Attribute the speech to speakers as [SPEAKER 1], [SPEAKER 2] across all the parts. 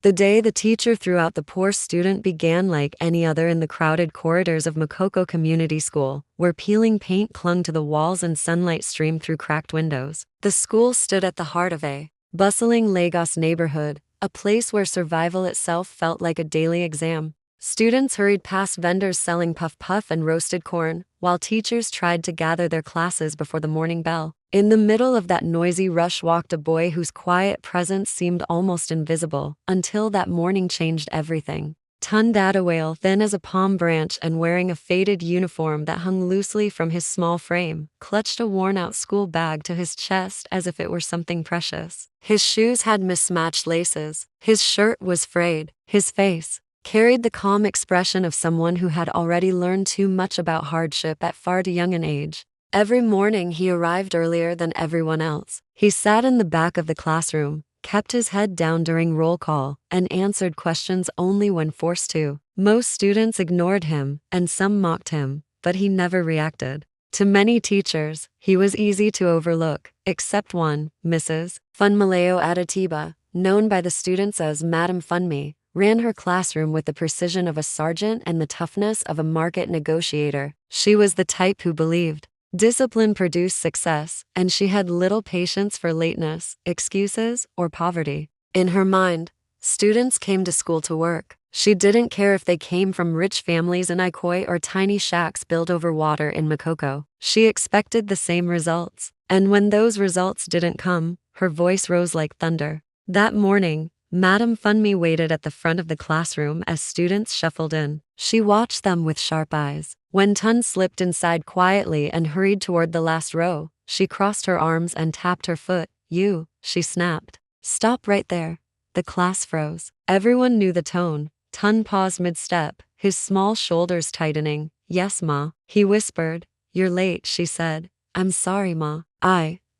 [SPEAKER 1] The day the teacher threw out the poor student began like any other in the crowded corridors of Makoko Community School, where peeling paint clung to the walls and sunlight streamed through cracked windows. The school stood at the heart of a bustling Lagos neighborhood, a place where survival itself felt like a daily exam. Students hurried past vendors selling puff-puff and roasted corn, while teachers tried to gather their classes before the morning bell. In the middle of that noisy rush walked a boy whose quiet presence seemed almost invisible, until that morning changed everything. Tunde, thin as a palm branch and wearing a faded uniform that hung loosely from his small frame, clutched a worn-out school bag to his chest as if it were something precious. His shoes had mismatched laces, his shirt was frayed, his face carried the calm expression of someone who had already learned too much about hardship at far too young an age. Every morning he arrived earlier than everyone else. He sat in the back of the classroom, kept his head down during roll call, and answered questions only when forced to. Most students ignored him, and some mocked him, but he never reacted. To many teachers, he was easy to overlook, except one, Mrs. Funmaleo Adetiba, known by the students as Madam Funmi, ran her classroom with the precision of a sergeant and the toughness of a market negotiator. She was the type who believed discipline produced success, and she had little patience for lateness, excuses, or poverty. In her mind, students came to school to work. She didn't care if they came from rich families in Ikoi or tiny shacks built over water in Makoko. She expected the same results. And when those results didn't come, her voice rose like thunder. That morning, Madam Funmi waited at the front of the classroom as students shuffled in. She watched them with sharp eyes. When Tun slipped inside quietly and hurried toward the last row, she crossed her arms and tapped her foot. "You," she snapped. "Stop right there." The class froze. Everyone knew the tone. Tun paused mid-step, his small shoulders tightening. "Yes, Ma," he whispered. "You're late," she said. "I'm sorry, Ma."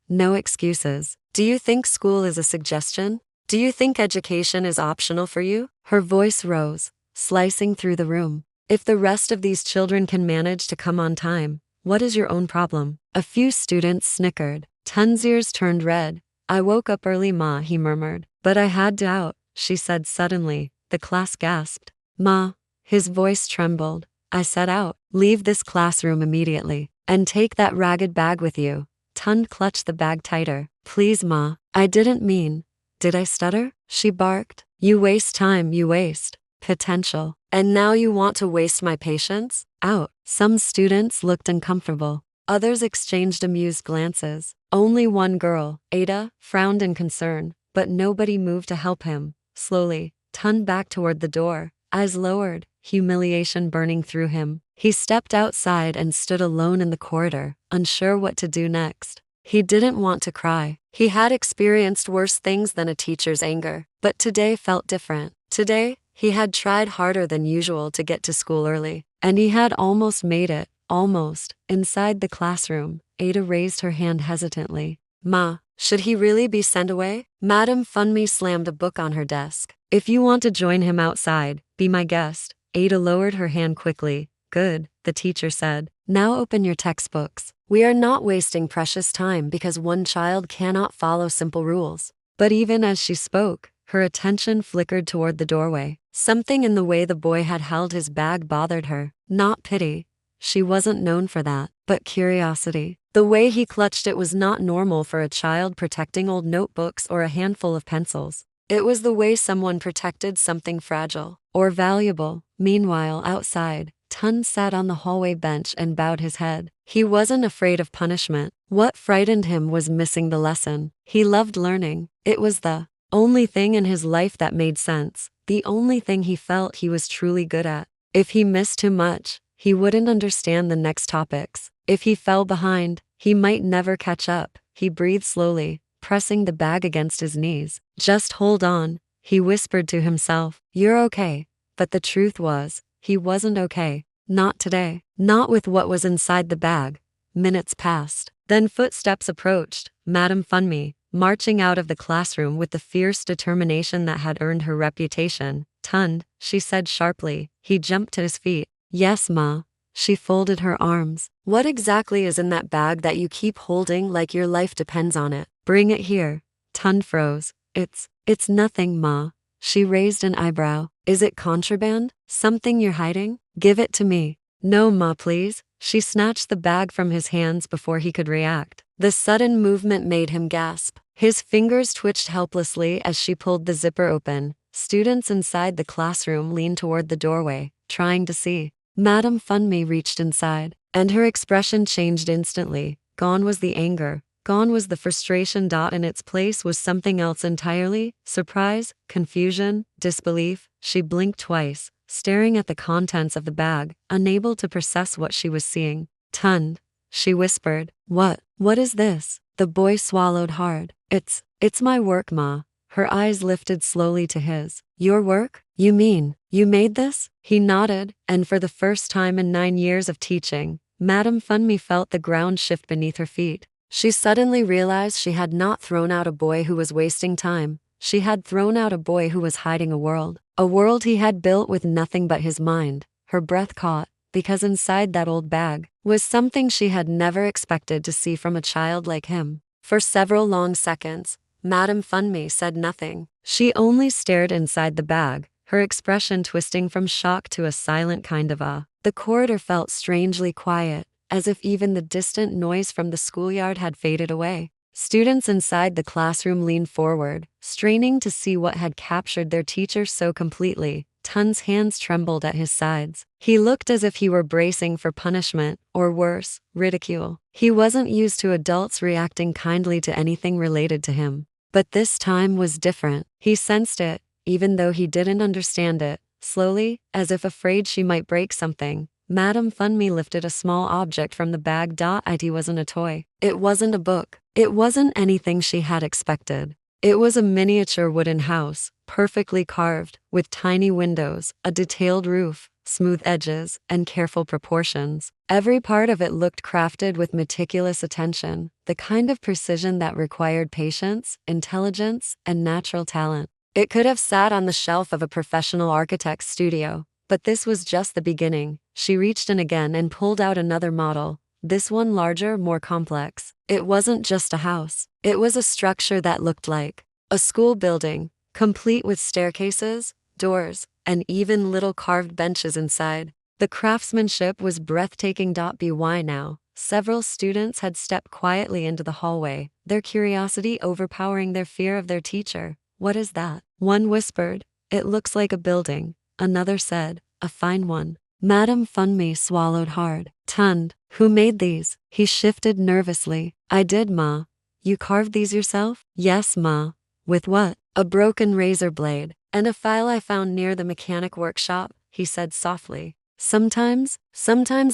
[SPEAKER 1] No excuses. "Do you think school is a suggestion? Do you think education is optional for you?" Her voice rose, slicing through the room. "If the rest of these children can manage to come on time, what is your own problem?" A few students snickered. Tun's ears turned red. "I woke up early, Ma," he murmured. "But I had to out," she said suddenly. The class gasped. "Ma," his voice trembled. "I said out. Leave this classroom immediately. And take that ragged bag with you." Tun clutched the bag tighter. "Please, Ma. I didn't mean." "Did I stutter?" she barked. "You waste time, you waste potential. And now you want to waste my patience?" Out. Some students looked uncomfortable. Others exchanged amused glances. Only one girl, Ada, frowned in concern, but nobody moved to help him. Slowly, Tun backed toward the door, eyes lowered, humiliation burning through him. He stepped outside and stood alone in the corridor, unsure what to do next. He didn't want to cry. He had experienced worse things than a teacher's anger, but today felt different. Today, he had tried harder than usual to get to school early, and he had almost made it, almost. Inside the classroom, Ada raised her hand hesitantly. "Ma, should he really be sent away?" Madam Funmi slammed a book on her desk. "If you want to join him outside, be my guest." Ada lowered her hand quickly. "Good," the teacher said. "Now open your textbooks. We are not wasting precious time because one child cannot follow simple rules." But even as she spoke, her attention flickered toward the doorway. Something in the way the boy had held his bag bothered her. Not pity. She wasn't known for that, but curiosity. The way he clutched it was not normal for a child protecting old notebooks or a handful of pencils. It was the way someone protected something fragile or valuable. Meanwhile, outside, Tun sat on the hallway bench and bowed his head. He wasn't afraid of punishment. What frightened him was missing the lesson. He loved learning. It was the only thing in his life that made sense, the only thing he felt he was truly good at. If he missed too much, he wouldn't understand the next topics. If he fell behind, he might never catch up. He breathed slowly, pressing the bag against his knees. "Just hold on," he whispered to himself. "You're okay." But the truth was, he wasn't okay. Not today. Not with what was inside the bag. Minutes passed. Then footsteps approached. Madam Funmi, marching out of the classroom with the fierce determination that had earned her reputation. "Tund," she said sharply. He jumped to his feet. "Yes, Ma." She folded her arms. "What exactly is in that bag that you keep holding like your life depends on it?" "Bring it here." Tund froze. It's nothing, Ma." She raised an eyebrow. Is it contraband? Something you're hiding? Give it to me. No, ma, please. She snatched the bag from his hands before he could react. The sudden movement made him gasp. His fingers twitched helplessly as she pulled the zipper open. Students inside the classroom leaned toward the doorway, trying to see. Madame Funmi reached inside, and her expression changed instantly. Gone was the anger. Gone was the frustration. In its place was something else entirely. Surprise, confusion, disbelief. She blinked twice, staring at the contents of the bag, unable to process what she was seeing. Tunde, she whispered. What is this? The boy swallowed hard. It's my work, ma. Her eyes lifted slowly to his. Your work? You mean, you made this? He nodded, and for the first time in 9 years of teaching, Madame Funmi felt the ground shift beneath her feet. She suddenly realized she had not thrown out a boy who was wasting time. She had thrown out a boy who was hiding a world he had built with nothing but his mind. Her breath caught, because inside that old bag was something she had never expected to see from a child like him. For several long seconds, Madame Funmi said nothing. She only stared inside the bag, her expression twisting from shock to a silent kind of awe. The corridor felt strangely quiet, as if even the distant noise from the schoolyard had faded away. Students inside the classroom leaned forward, straining to see what had captured their teacher so completely. Tunde's hands trembled at his sides. He looked as if he were bracing for punishment, or worse, ridicule. He wasn't used to adults reacting kindly to anything related to him. But this time was different. He sensed it, even though he didn't understand it. Slowly, as if afraid she might break something, Madame Funmi lifted a small object from the bag. It wasn't a toy. It wasn't a book. It wasn't anything she had expected. It was a miniature wooden house, perfectly carved, with tiny windows, a detailed roof, smooth edges, and careful proportions. Every part of it looked crafted with meticulous attention, the kind of precision that required patience, intelligence, and natural talent. It could have sat on the shelf of a professional architect's studio, but this was just the beginning. She reached in again and pulled out another model, this one larger, more complex. It wasn't just a house. It was a structure that looked like a school building, complete with staircases, doors, and even little carved benches inside. The craftsmanship was breathtaking. By now, several students had stepped quietly into the hallway, their curiosity overpowering their fear of their teacher. What is that? One whispered. It looks like a building. Another said, a fine one. Madame Funmi swallowed hard. Tunde, who made these? He shifted nervously. I did, ma. You carved these yourself? Yes, ma. With what? A broken razor blade, and a file I found near the mechanic workshop, he said softly. Sometimes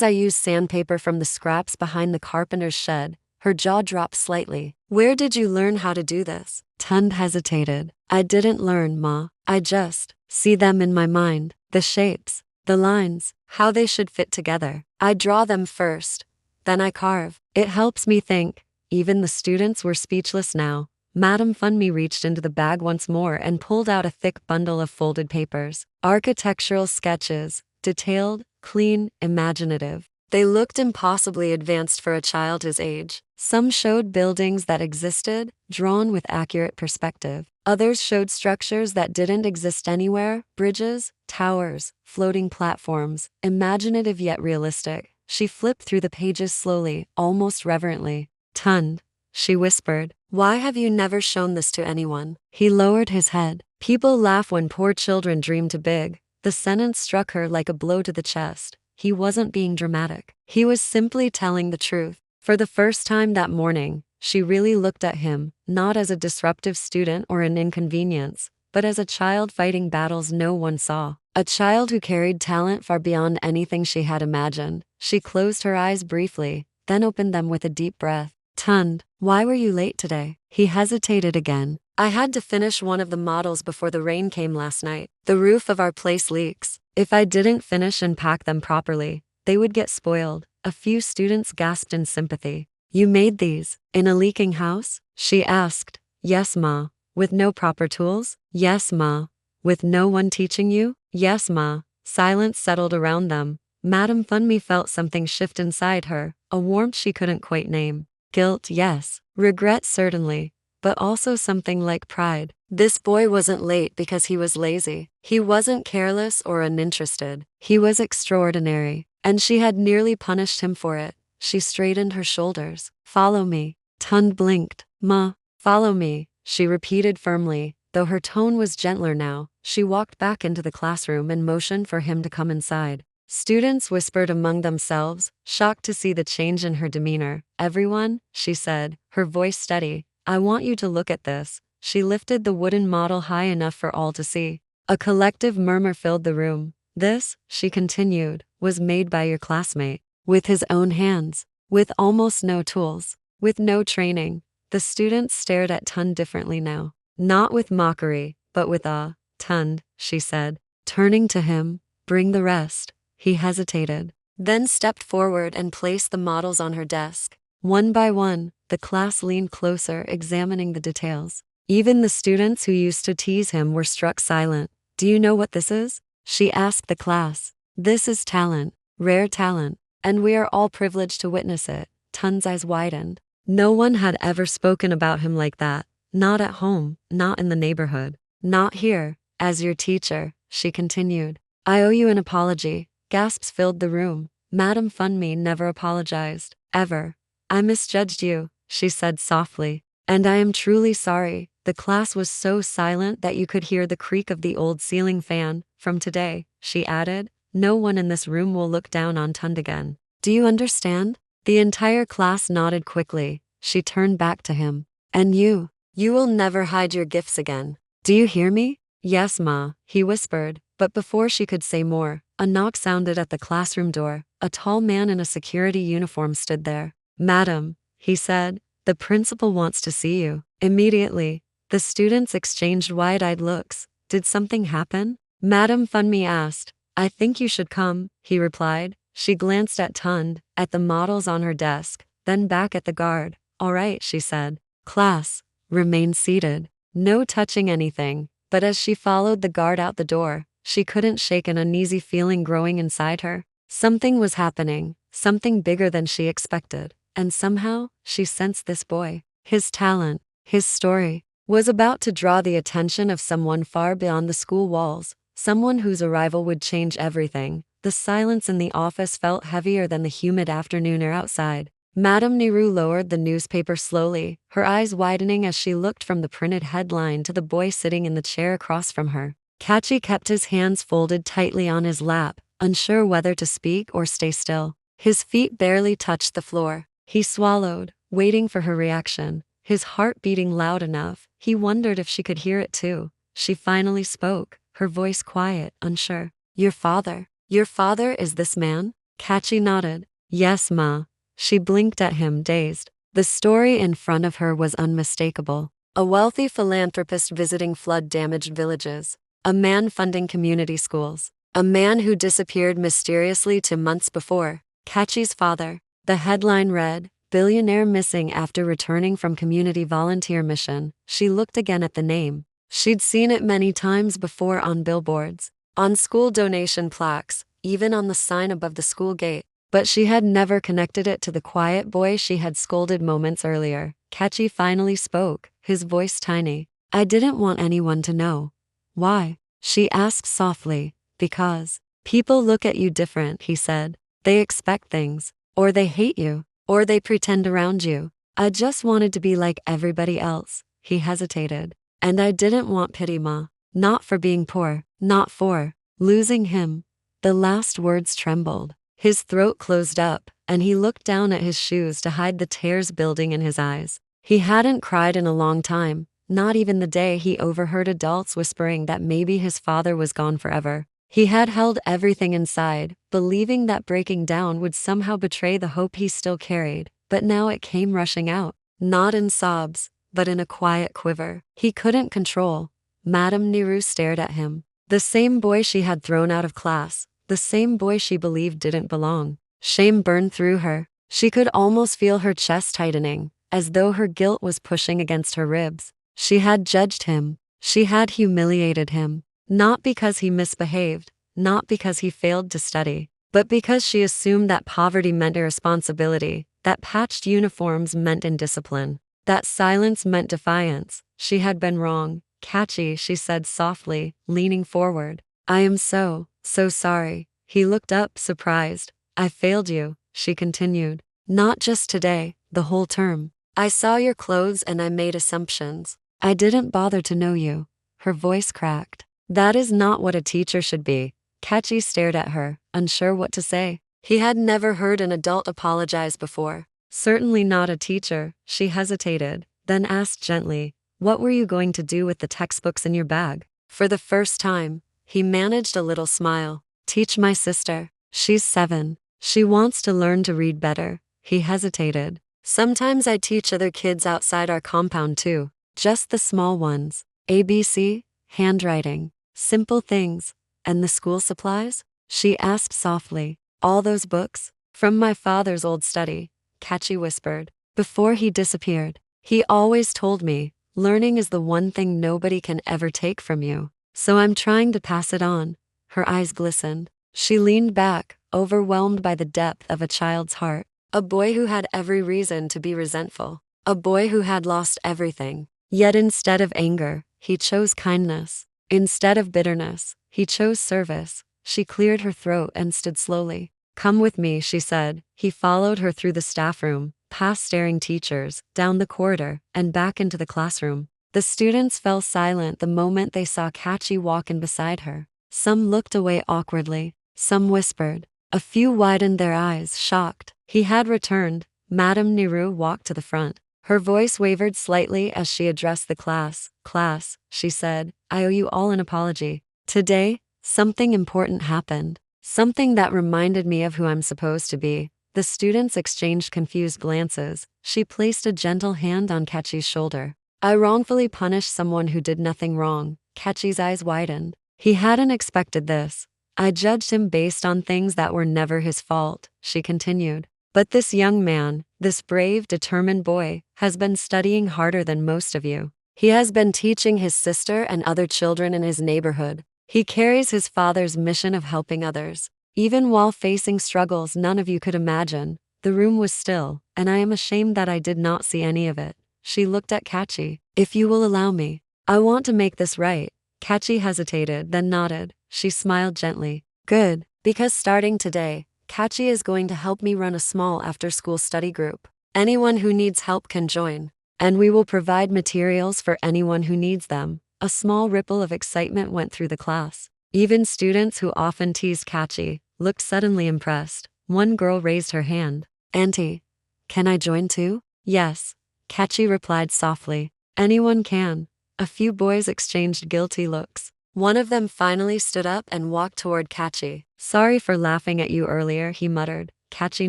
[SPEAKER 1] I use sandpaper from the scraps behind the carpenter's shed. Her jaw dropped slightly. Where did you learn how to do this? Tunde hesitated. I didn't learn, ma. I just see them in my mind. The shapes, the lines, how they should fit together. I draw them first, then I carve. It helps me think. Even the students were speechless now. Madame Funmi reached into the bag once more and pulled out a thick bundle of folded papers. Architectural sketches, detailed, clean, imaginative. They looked impossibly advanced for a child his age. Some showed buildings that existed, drawn with accurate perspective. Others showed structures that didn't exist anywhere, bridges, towers, floating platforms, imaginative yet realistic. She flipped through the pages slowly, almost reverently. Tunde, she whispered, why have you never shown this to anyone? He lowered his head. People laugh when poor children dream too big. The sentence struck her like a blow to the chest. He wasn't being dramatic. He was simply telling the truth. For the first time that morning, she really looked at him, not as a disruptive student or an inconvenience, but as a child fighting battles no one saw. A child who carried talent far beyond anything she had imagined. She closed her eyes briefly, then opened them with a deep breath. Tunde, why were you late today? He hesitated again. I had to finish one of the models before the rain came last night. The roof of our place leaks. If I didn't finish and pack them properly, they would get spoiled. A few students gasped in sympathy. You made these in a leaking house? She asked. Yes, ma. With no proper tools? Yes, ma. With no one teaching you? Yes, ma. Silence settled around them. Madame Funmi felt something shift inside her, a warmth she couldn't quite name. Guilt, yes. Regret, certainly. But also something like pride. This boy wasn't late because he was lazy. He wasn't careless or uninterested. He was extraordinary, and she had nearly punished him for it. She straightened her shoulders. Follow me. Tunde blinked. Ma, follow me, she repeated firmly, though her tone was gentler now. She walked back into the classroom and motioned for him to come inside. Students whispered among themselves, shocked to see the change in her demeanor. Everyone, she said, her voice steady, I want you to look at this. She lifted the wooden model high enough for all to see. A collective murmur filled the room. This, she continued, was made by your classmate. With his own hands. With almost no tools. With no training. The students stared at Tunde differently now. Not with mockery, but with awe. Tunde, she said, turning to him, bring the rest. He hesitated, then stepped forward and placed the models on her desk. One by one, the class leaned closer, examining the details. Even the students who used to tease him were struck silent. Do you know what this is? She asked the class. This is talent, rare talent, and we are all privileged to witness it. Tunde's eyes widened. No one had ever spoken about him like that. Not at home, not in the neighborhood, not here. As your teacher, she continued. I owe you an apology. Gasps filled the room. Madame Funmi never apologized, ever. I misjudged you, she said softly. And I am truly sorry. The class was so silent that you could hear the creak of the old ceiling fan. From today, she added, no one in this room will look down on Tunde again. Do you understand? The entire class nodded quickly. She turned back to him. And you will never hide your gifts again. Do you hear me? Yes, Ma, he whispered, but before she could say more, a knock sounded at the classroom door. A tall man in a security uniform stood there. Madam, he said, the principal wants to see you. Immediately, the students exchanged wide-eyed looks. Did something happen? Madame Funmi asked. I think you should come, he replied. She glanced at Tunde, at the models on her desk, then back at the guard. All right, she said. Class, remain seated. No touching anything. But as she followed the guard out the door, she couldn't shake an uneasy feeling growing inside her. Something was happening, something bigger than she expected. And somehow, she sensed this boy, his talent, his story, was about to draw the attention of someone far beyond the school walls, someone whose arrival would change everything. The silence in the office felt heavier than the humid afternoon air outside. Madame Nehru lowered the newspaper slowly, her eyes widening as she looked from the printed headline to the boy sitting in the chair across from her. Kachi kept his hands folded tightly on his lap, unsure whether to speak or stay still. His feet barely touched the floor. He swallowed, waiting for her reaction, his heart beating loud enough. He wondered if she could hear it too. She finally spoke, her voice quiet, unsure. Your father is this man? Kachi nodded. Yes, Ma. She blinked at him, dazed. The story in front of her was unmistakable. A wealthy philanthropist visiting flood-damaged villages. A man funding community schools. A man who disappeared mysteriously 2 months before. Kachi's father. The headline read, Billionaire missing after returning from community volunteer mission. She looked again at the name. She'd seen it many times before on billboards, on school donation plaques, even on the sign above the school gate. But she had never connected it to the quiet boy she had scolded moments earlier. Kachi finally spoke, his voice tiny. I didn't want anyone to know. Why? She asked softly. Because people look at you different, he said. They expect things. Or they hate you. Or they pretend around you. I just wanted to be like everybody else. He hesitated. And I didn't want pity, Ma. Not for being poor. Not for losing him. The last words trembled. His throat closed up, and he looked down at his shoes to hide the tears building in his eyes. He hadn't cried in a long time, not even the day he overheard adults whispering that maybe his father was gone forever. He had held everything inside, believing that breaking down would somehow betray the hope he still carried, but now it came rushing out, not in sobs, but in a quiet quiver he couldn't control. Madame Nehru stared at him. The same boy she had thrown out of class, the same boy she believed didn't belong. Shame burned through her. She could almost feel her chest tightening, as though her guilt was pushing against her ribs. She had judged him. She had humiliated him. Not because he misbehaved, not because he failed to study, but because she assumed that poverty meant irresponsibility, that patched uniforms meant indiscipline, that silence meant defiance. She had been wrong. Kachi, she said softly, leaning forward. I am so sorry. He looked up, surprised. I failed you, she continued. Not just today, the whole term. I saw your clothes and I made assumptions. I didn't bother to know you. Her voice cracked. That is not what a teacher should be. Kachi stared at her, unsure what to say. He had never heard an adult apologize before. Certainly not a teacher, she hesitated, then asked gently, what were you going to do with the textbooks in your bag? For the first time, he managed a little smile. Teach my sister. She's 7. She wants to learn to read better. He hesitated. Sometimes I teach other kids outside our compound too. Just the small ones. ABC, handwriting, simple things. And the school supplies? She asked softly. All those books? From my father's old study, Kachi whispered. Before he disappeared, he always told me, learning is the one thing nobody can ever take from you. So I'm trying to pass it on. Her eyes glistened. She leaned back, overwhelmed by the depth of a child's heart. A boy who had every reason to be resentful. A boy who had lost everything. Yet instead of anger, he chose kindness. Instead of bitterness, he chose service. She cleared her throat and stood slowly. Come with me, she said. He followed her through the staff room, past staring teachers, down the corridor, and back into the classroom. The students fell silent the moment they saw Kachi walk in beside her. Some looked away awkwardly. Some whispered. A few widened their eyes, shocked. He had returned. Madame Nehru walked to the front. Her voice wavered slightly as she addressed the class. Class, she said, I owe you all an apology. Today, something important happened. Something that reminded me of who I'm supposed to be. The students exchanged confused glances. She placed a gentle hand on Kachi's shoulder. I wrongfully punished someone who did nothing wrong. Kachi's eyes widened. He hadn't expected this. I judged him based on things that were never his fault, she continued. But this young man, this brave, determined boy, has been studying harder than most of you. He has been teaching his sister and other children in his neighborhood. He carries his father's mission of helping others. Even while facing struggles none of you could imagine. The room was still, and I am ashamed that I did not see any of it. She looked at Kachi. If you will allow me, I want to make this right. Kachi hesitated, then nodded. She smiled gently. Good, because starting today, Kachi is going to help me run a small after-school study group. Anyone who needs help can join. And we will provide materials for anyone who needs them. A small ripple of excitement went through the class. Even students who often teased Kachi looked suddenly impressed. One girl raised her hand. Auntie, can I join too? Yes, Kachi replied softly. Anyone can. A few boys exchanged guilty looks. One of them finally stood up and walked toward Kachi. Sorry for laughing at you earlier, he muttered. Kachi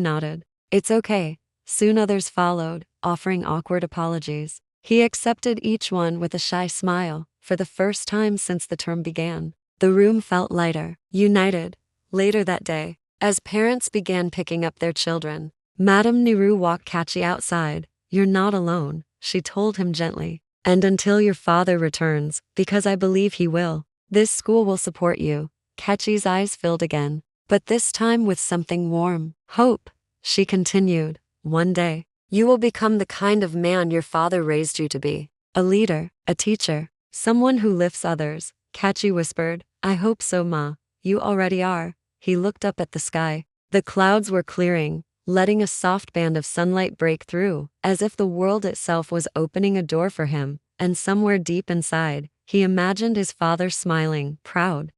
[SPEAKER 1] nodded. It's okay. Soon others followed, offering awkward apologies. He accepted each one with a shy smile, for the first time since the term began. The room felt lighter, united. Later that day, as parents began picking up their children, Madame Nehru walked Kachi outside. You're not alone, she told him gently. And until your father returns, because I believe he will, this school will support you. Kachi's eyes filled again, but this time with something warm. Hope, she continued. One day, you will become the kind of man your father raised you to be. A leader, a teacher, someone who lifts others. Kachi whispered, I hope so, Ma. You already are. He looked up at the sky. The clouds were clearing, letting a soft band of sunlight break through, as if the world itself was opening a door for him, and somewhere deep inside, he imagined his father smiling, proud.